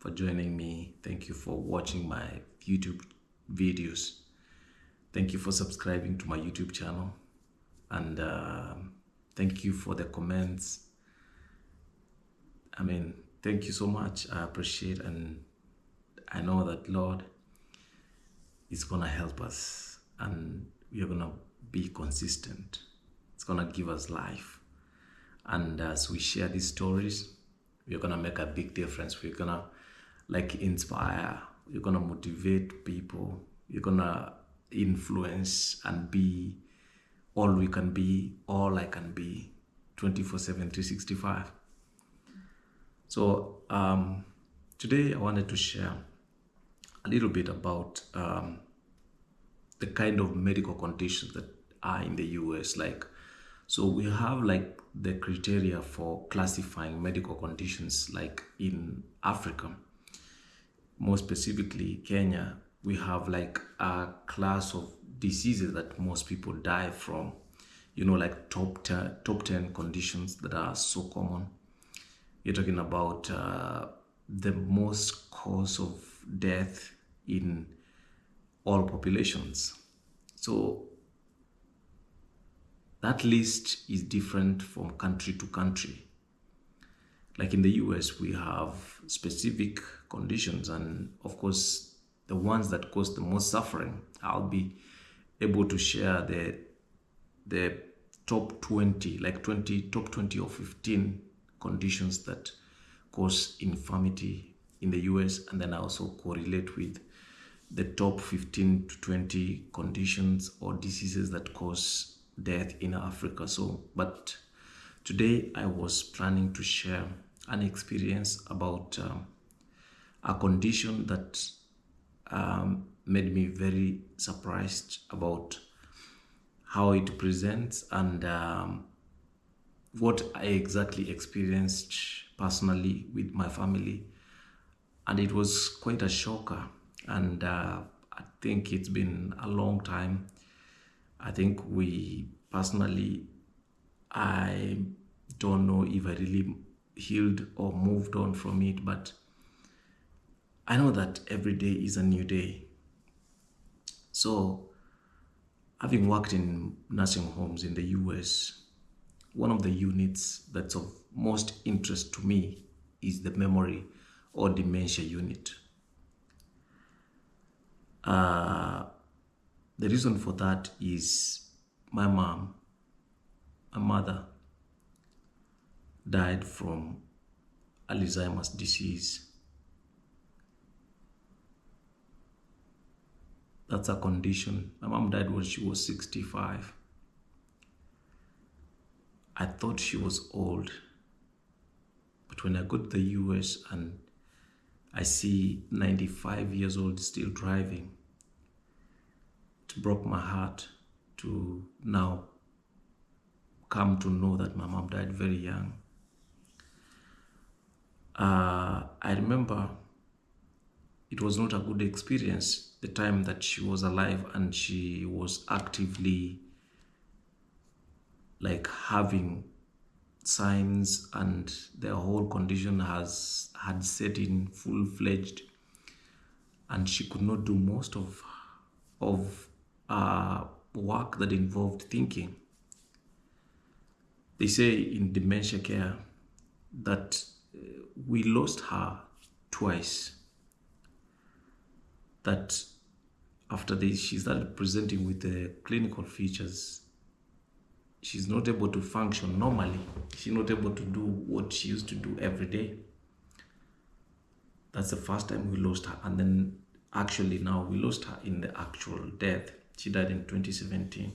for joining me. Thank you for watching my YouTube videos. Thank you for subscribing to my YouTube channel. And thank you for the comments. Thank you so much. I appreciate, and I know that Lord is gonna help us, and we are gonna be consistent. It's gonna give us life. And as we share these stories, we're gonna make a big difference. We're gonna inspire, we're gonna motivate people, we're gonna influence and be all we can be, all I can be, 24/7, 365. So today I wanted to share a little bit about the kind of medical conditions that are in the US. So we have the criteria for classifying medical conditions. In Africa, more specifically Kenya, we have a class of diseases that most people die from, top 10 conditions that are so common. You're talking about the most cause of death in all populations. So that list is different from country to country. Like in the US, we have specific conditions, and of course, the ones that cause the most suffering, I'll be able to share the top 20, top 20 or 15 conditions that cause infirmity in the US, and then I also correlate with the top 15 to 20 conditions or diseases that cause death in Africa. But today I was planning to share an experience about a condition that made me very surprised about how it presents and what I exactly experienced personally with my family. And it was quite a shocker. And I think it's been a long time. I think I don't know if I really healed or moved on from it, but I know that every day is a new day. So, having worked in nursing homes in the US, one of the units that's of most interest to me is the memory or dementia unit. The reason for that is my mother, died from Alzheimer's disease. That's a condition. My mom died when she was 65. I thought she was old. But when I go to the US and I see 95 years old still driving, it broke my heart to now come to know that my mom died very young. I remember it was not a good experience the time that she was alive and she was actively having signs, and the whole condition had set in full-fledged, and she could not do most of work that involved thinking. They say in dementia care that we lost her twice. That after this, she started presenting with the clinical features. She's not able to function normally. She's not able to do what she used to do every day. That's the first time we lost her. And then actually now we lost her in the actual death. She died in 2017.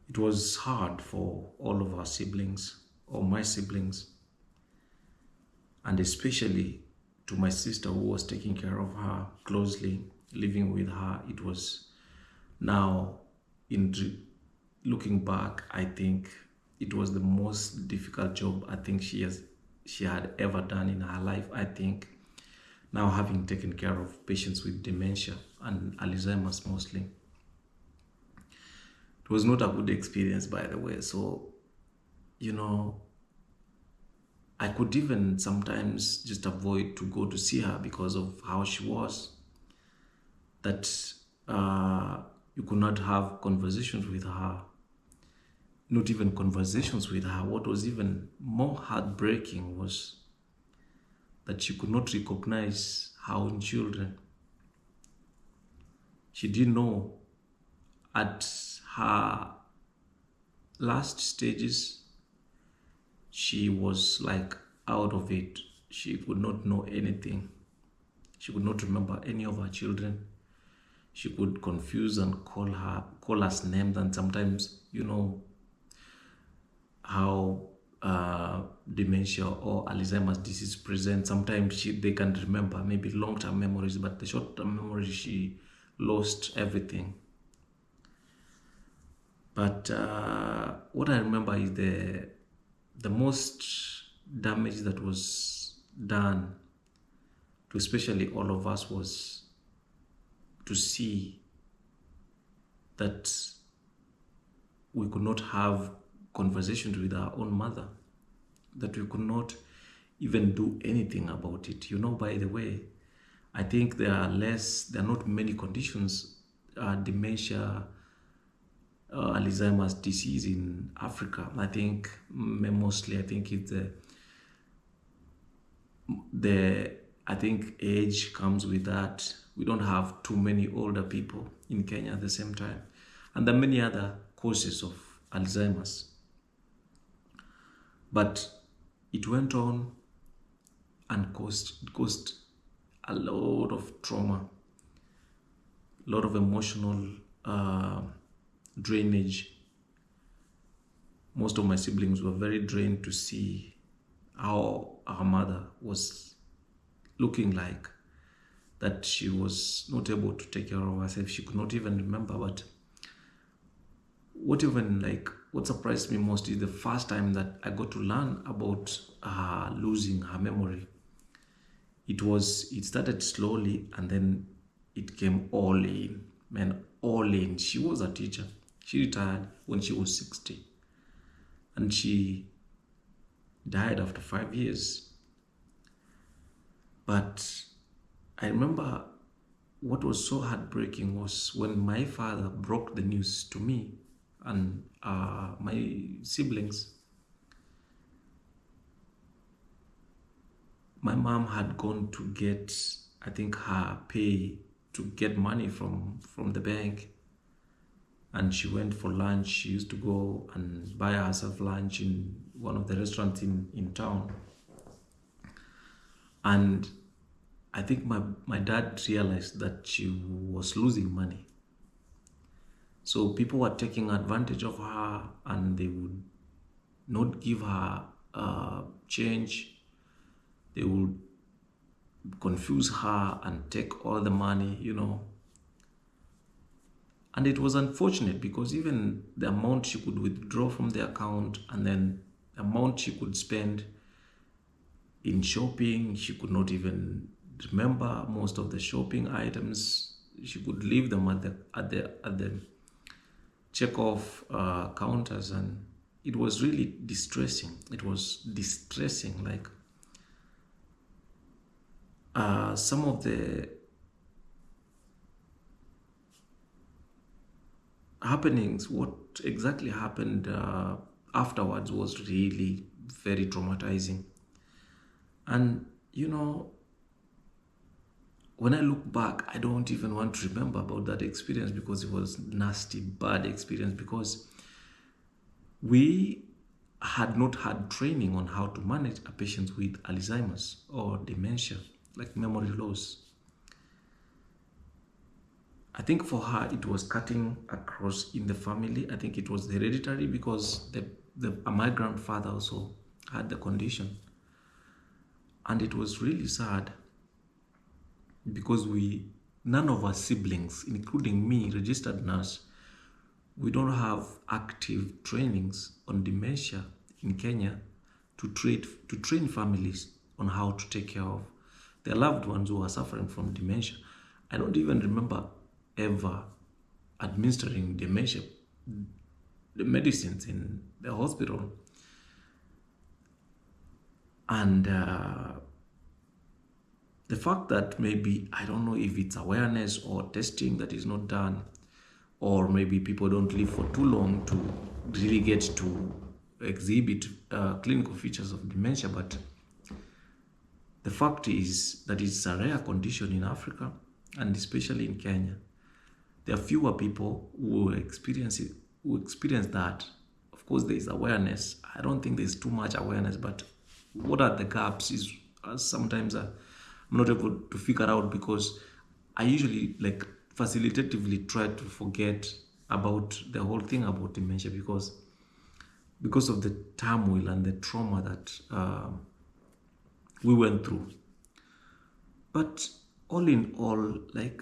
It was hard for all of our siblings, or my siblings, and especially to my sister who was taking care of her closely, living with her. It was now, looking back, I think it was the most difficult job I think she had ever done in her life. I think now, having taken care of patients with dementia and Alzheimer's mostly, it was not a good experience, by the way. So, I could even sometimes just avoid to go to see her because of how she was. That you could not have conversations with her, not even conversations with her. What was even more heartbreaking was that she could not recognize her own children. She didn't know at her last stages, she was like out of it. She could not know anything. She could not remember any of her children. She could confuse and call us names, and sometimes, you know, how dementia or Alzheimer's disease present. Sometimes they can remember maybe long-term memories, but the short-term memories, she lost everything. But what I remember is the most damage that was done to especially all of us was to see that we could not have conversations with our own mother, that we could not even do anything about it. You know, by the way, I think there are not many conditions, dementia, Alzheimer's disease in Africa. I think mostly, I think it's I think age comes with that. We don't have too many older people in Kenya at the same time. And there are many other causes of Alzheimer's. But it went on and caused a lot of trauma, a lot of emotional drainage. Most of my siblings were very drained to see how our mother was looking like, that she was not able to take care of herself. She could not even remember. But what surprised me most is the first time that I got to learn about losing her memory. It started slowly, and then it came all in. Man, all in. She was a teacher. She retired when she was 60. And she died after 5 years. But I remember what was so heartbreaking was when my father broke the news to me and my siblings. My mom had gone to get, I think, her pay to get money from the bank. And she went for lunch. She used to go and buy herself lunch in one of the restaurants in town. And I think my dad realized that she was losing money. So people were taking advantage of her, and they would not give her change. They would confuse her and take all the money, you know. And it was unfortunate because even the amount she could withdraw from the account and then the amount she could spend in shopping, she could not even remember most of the shopping items. She could leave them at the check-off counters, and it was really distressing. It was distressing. Like some of the happenings, what exactly happened afterwards was really very traumatizing. And you know, when I look back, I don't even want to remember about that experience because it was nasty, bad experience, because we had not had training on how to manage a patient with Alzheimer's or dementia, like memory loss. I think for her, it was cutting across in the family. I think it was hereditary because my grandfather also had the condition. And it was really sad because none of our siblings, including me, registered nurse, we don't have active trainings on dementia in Kenya to train families on how to take care of their loved ones who are suffering from dementia. I don't even remember ever administering dementia, the medicines in the hospital. And the fact that maybe, I don't know if it's awareness or testing that is not done, or maybe people don't live for too long to really get to exhibit clinical features of dementia, but the fact is that it's a rare condition in Africa, and especially in Kenya. There are fewer people who experience it, who experience that. Of course, there is awareness. I don't think there's too much awareness, but what are the gaps is sometimes I'm not able to figure out, because I usually like facilitatively try to forget about the whole thing about dementia, because of the turmoil and the trauma that we went through. But all in all, like,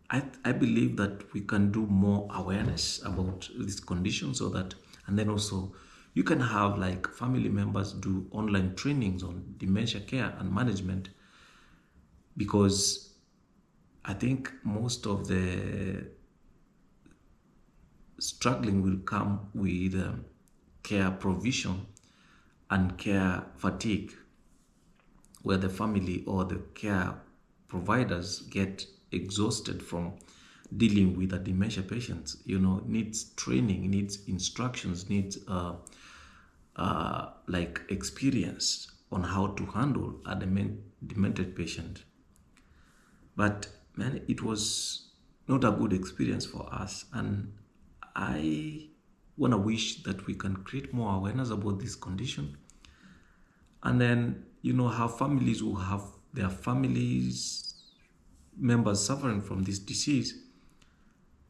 I believe that we can do more awareness about this condition, so that, and then also you can have like family members do online trainings on dementia care and management, because I think most of the struggling will come with care provision and care fatigue, where the family or the care providers get exhausted from dealing with a dementia patient. Needs training, needs instructions, needs like experience on how to handle a demented patient. But man, it was not a good experience for us, and I want to wish that we can create more awareness about this condition, and then have families who have their families members suffering from this disease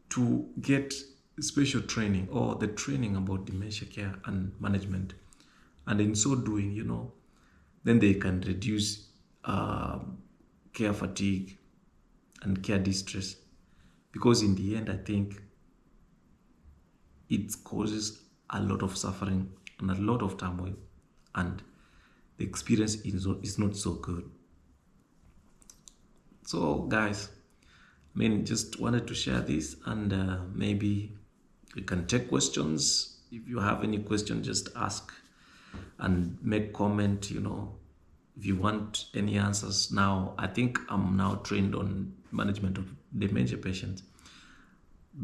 to get special training, or the training about dementia care and management, and in so doing, then they can reduce care fatigue and care distress, because in the end I think it causes a lot of suffering and a lot of turmoil, and the experience is not so good. So guys, just wanted to share this, and maybe you can take questions. If you have any question, just ask and make comment. If you want any answers. Now I think I'm now trained on management of dementia patients,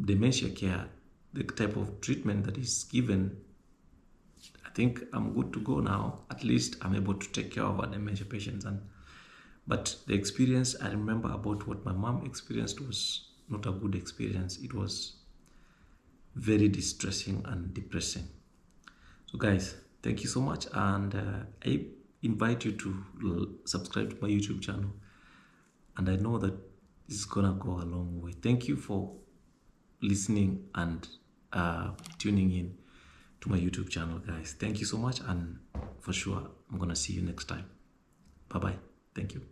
dementia care, the type of treatment that is given. I think I'm good to go now. At least I'm able to take care of our dementia patients. But the experience I remember about what my mom experienced was not a good experience. It was very distressing and depressing. So guys, thank you so much, and I invite you to subscribe to my YouTube channel, and I know that this is gonna go a long way. Thank you for listening and tuning in to my YouTube channel, guys. Thank you so much, and for sure I'm gonna see you next time. Bye bye. Thank you.